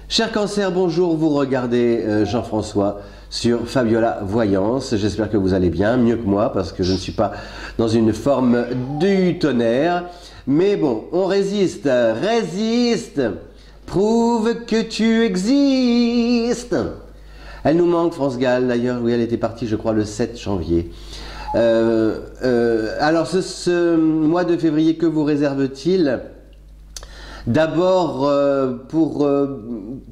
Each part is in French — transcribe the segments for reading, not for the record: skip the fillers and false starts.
Cher Cancer, bonjour, vous regardez Jean-François sur Fabiola Voyance. J'espère que vous allez bien, mieux que moi, parce que je ne suis pas dans une forme du tonnerre. Mais bon, on résiste, résiste, prouve que tu existes. Elle nous manque, France Gall, d'ailleurs, oui, elle était partie, je crois, le 7 janvier. Alors, ce mois de février, que vous réserve-t-il ? D'abord, pour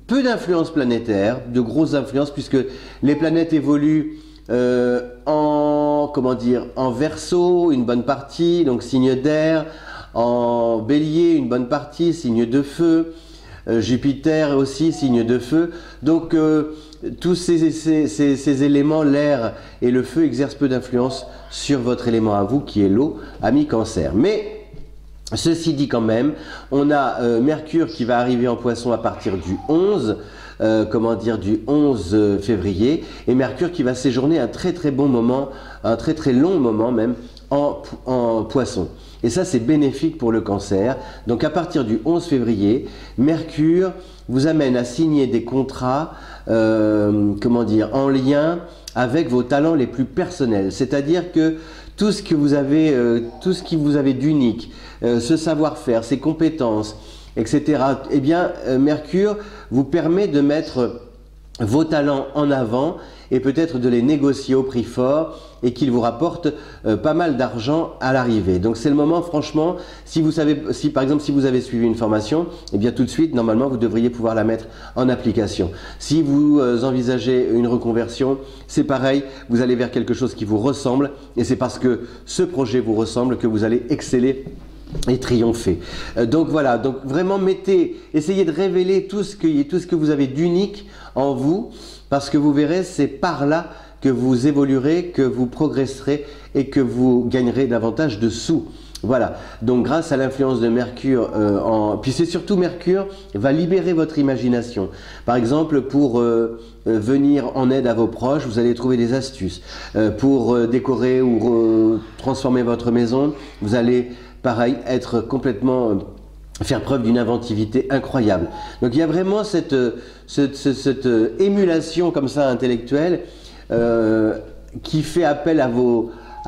peu d'influences planétaires, de grosses influences, puisque les planètes évoluent en Verseau, une bonne partie, donc signe d'air, en Bélier, une bonne partie, signe de feu, Jupiter aussi, signe de feu. Donc, tous ces éléments, l'air et le feu, exercent peu d'influence sur votre élément à vous, qui est l'eau, ami Cancer. Mais ceci dit quand même, on a Mercure qui va arriver en Poisson à partir du 11, du 11 février, et Mercure qui va séjourner un très très bon moment, un très très long moment même en Poisson. Et ça c'est bénéfique pour le Cancer. Donc à partir du 11 février, Mercure vous amène à signer des contrats, en lien avec vos talents les plus personnels. C'est-à-dire que tout ce qui vous avez d'unique, ce savoir-faire, ces compétences, etc., eh bien, Mercure vous permet de mettre vos talents en avant et peut-être de les négocier au prix fort et qu'ils vous rapportent pas mal d'argent à l'arrivée. Donc c'est le moment, franchement, par exemple si vous avez suivi une formation, eh bien tout de suite, normalement, vous devriez pouvoir la mettre en application. Si vous envisagez une reconversion, c'est pareil, vous allez vers quelque chose qui vous ressemble et c'est parce que ce projet vous ressemble que vous allez exceller et triompher. Donc voilà, donc vraiment essayez de révéler tout ce que vous avez d'unique en vous, parce que vous verrez, c'est par là que vous évoluerez, que vous progresserez et que vous gagnerez davantage de sous. Voilà, donc grâce à l'influence de Mercure, puis c'est surtout Mercure va libérer votre imagination. Par exemple, pour venir en aide à vos proches, vous allez trouver des astuces. Pour décorer ou transformer votre maison, vous allez, pareil, être complètement... faire preuve d'une inventivité incroyable. Donc il y a vraiment cette émulation comme ça intellectuelle qui fait appel à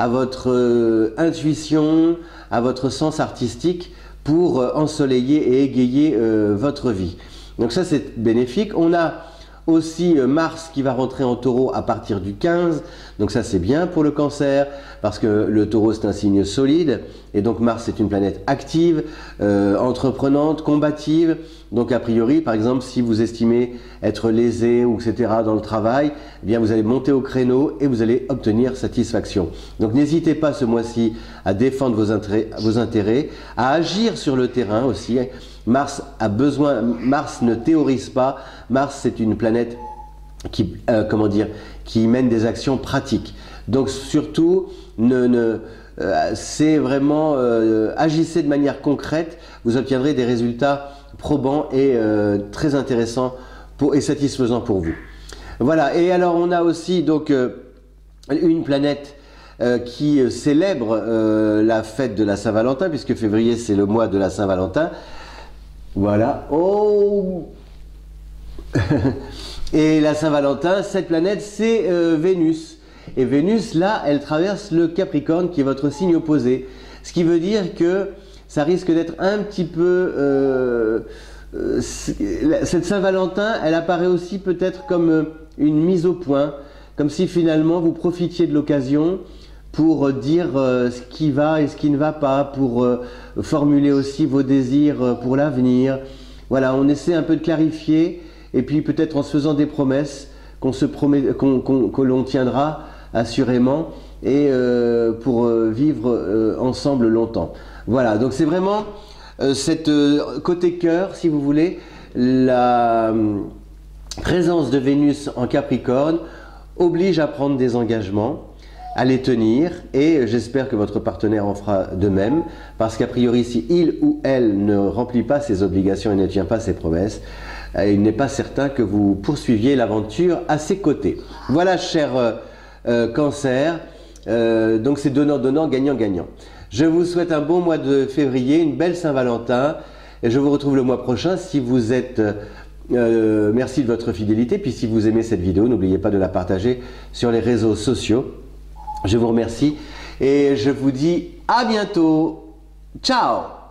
votre intuition, à votre sens artistique pour ensoleiller et égayer votre vie. Donc ça c'est bénéfique. On a aussi Mars qui va rentrer en Taureau à partir du 15, donc ça c'est bien pour le Cancer, parce que le Taureau c'est un signe solide, et donc Mars c'est une planète active, entreprenante, combative, donc a priori, par exemple, si vous estimez être lésé, ou etc. dans le travail, eh bien vous allez monter au créneau et vous allez obtenir satisfaction. Donc n'hésitez pas ce mois-ci à défendre vos intérêts, à agir sur le terrain aussi. Mars ne théorise pas, Mars c'est une planète qui mène des actions pratiques. Donc surtout, c'est vraiment, agissez de manière concrète, vous obtiendrez des résultats probants et très intéressants et satisfaisants pour vous. Voilà, et alors on a aussi donc une planète qui célèbre la fête de la Saint-Valentin, puisque février c'est le mois de la Saint-Valentin. Voilà. Oh. Et la Saint-Valentin, cette planète, c'est Vénus. Et Vénus, là, elle traverse le Capricorne, qui est votre signe opposé. Ce qui veut dire que ça risque d'être un petit peu... cette Saint-Valentin, elle apparaît aussi peut-être comme une mise au point, comme si finalement vous profitiez de l'occasion pour dire ce qui va et ce qui ne va pas, pour formuler aussi vos désirs pour l'avenir. Voilà, on essaie un peu de clarifier, et puis peut-être en se faisant des promesses que l'on tiendra assurément, et pour vivre ensemble longtemps. Voilà, donc c'est vraiment cette côté cœur, si vous voulez, la présence de Vénus en Capricorne oblige à prendre des engagements, à les tenir, et j'espère que votre partenaire en fera de même, parce qu'a priori si il ou elle ne remplit pas ses obligations et ne tient pas ses promesses, il n'est pas certain que vous poursuiviez l'aventure à ses côtés. Voilà, cher Cancer, donc c'est donnant-donnant, gagnant-gagnant. Je vous souhaite un bon mois de février, une belle Saint-Valentin, et je vous retrouve le mois prochain si vous êtes Merci de votre fidélité. Puis si vous aimez cette vidéo, n'oubliez pas de la partager sur les réseaux sociaux. Je vous remercie et je vous dis à bientôt. Ciao!